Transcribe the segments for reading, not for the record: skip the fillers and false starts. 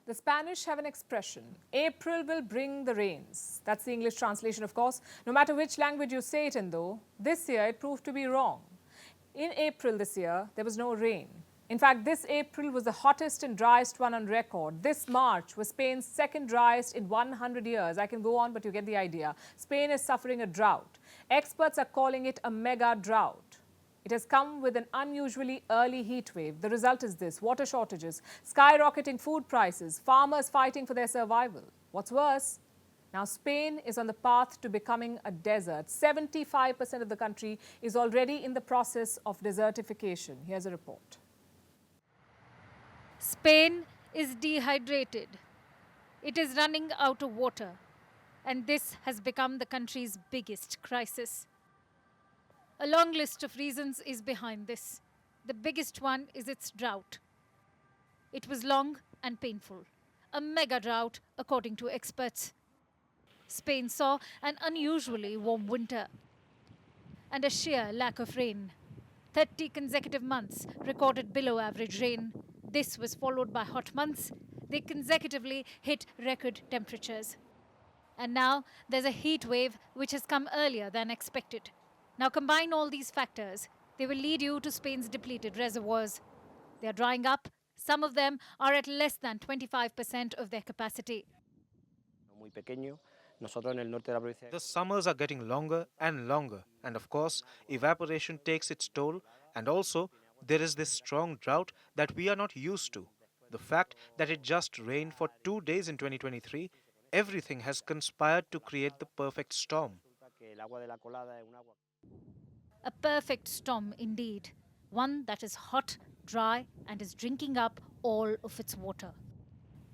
The Spanish have an expression, April will bring the rains. That's the English translation, of course. No matter which language you say it in, though, this year it proved to be wrong. In April this year, there was no rain. In fact, this April was the hottest and driest one on record. This March was Spain's second driest in 100 years. I can go on, but you get the idea. Spain is suffering a drought. Experts are calling it a mega drought. It has come with an unusually early heat wave. The result is this: water shortages, skyrocketing food prices, farmers fighting for their survival. What's worse, now Spain is on the path to becoming a desert. 75% of the country is already in the process of desertification. Here's a report. Spain is dehydrated. It is running out of water. And this has become the country's biggest crisis. A long list of reasons is behind this. The biggest one is its drought. It was long and painful. A mega drought, according to experts. Spain saw an unusually warm winter and a sheer lack of rain. 30 consecutive months recorded below average rain. This was followed by hot months. They consecutively hit record temperatures. And now there's a heat wave which has come earlier than expected. Now combine all these factors. They will lead you to Spain's depleted reservoirs. They are drying up. Some of them are at less than 25% of their capacity. The summers are getting longer and longer, and of course, evaporation takes its toll, and also there is this strong drought that we are not used to. The fact that it just rained for 2 days in 2023, everything has conspired to create the perfect storm. A perfect storm indeed. One that is hot, dry, and is drinking up all of its water.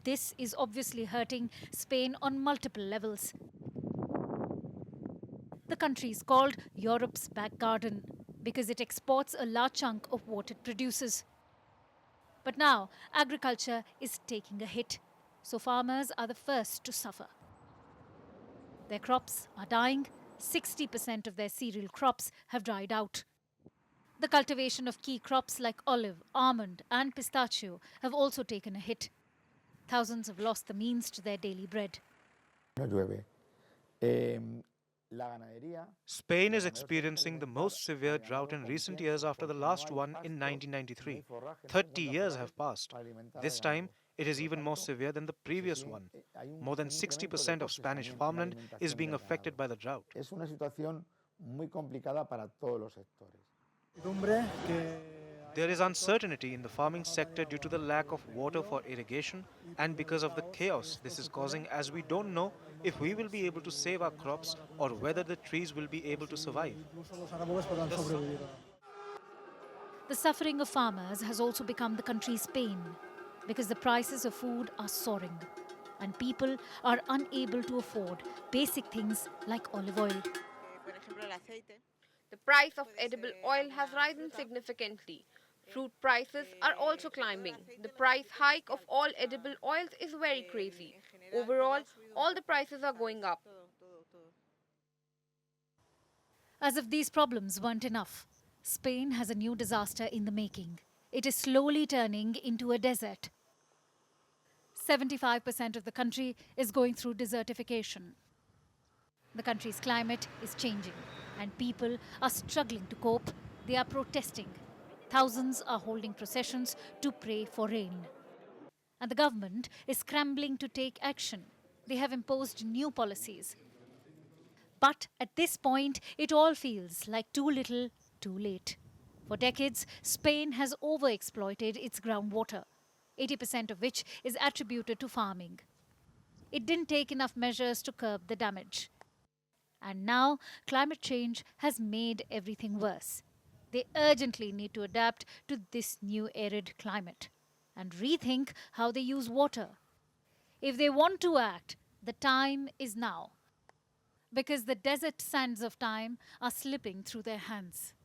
This is obviously hurting Spain on multiple levels. The country is called Europe's back garden because it exports a large chunk of what it produces. But now, agriculture is taking a hit, so farmers are the first to suffer. Their crops are dying. 60% of their cereal crops have dried out. The cultivation of key crops like olive, almond, and pistachio have also taken a hit. Thousands have lost the means to their daily bread. Spain is experiencing the most severe drought in recent years after the last one in 1993. 30 years have passed. This time, it is even more severe than the previous one. More than 60% of Spanish farmland is being affected by the drought. There is uncertainty in the farming sector due to the lack of water for irrigation and because of the chaos this is causing, as we don't know if we will be able to save our crops or whether the trees will be able to survive. The suffering of farmers has also become the country's pain because the prices of food are soaring and people are unable to afford basic things like olive oil. The price of edible oil has risen significantly. Fruit prices are also climbing. The price hike of all edible oils is very crazy. Overall, all the prices are going up. As if these problems weren't enough, Spain has a new disaster in the making. It is slowly turning into a desert. 75% of the country is going through desertification. The country's climate is changing and people are struggling to cope. They are protesting. Thousands are holding processions to pray for rain. And the government is scrambling to take action. They have imposed new policies. But at this point, it all feels like too little, too late. For decades, Spain has overexploited its groundwater, 80% of which is attributed to farming. It didn't take enough measures to curb the damage. And now, climate change has made everything worse. They urgently need to adapt to this new arid climate and rethink how they use water. If they want to act, the time is now, because the desert sands of time are slipping through their hands.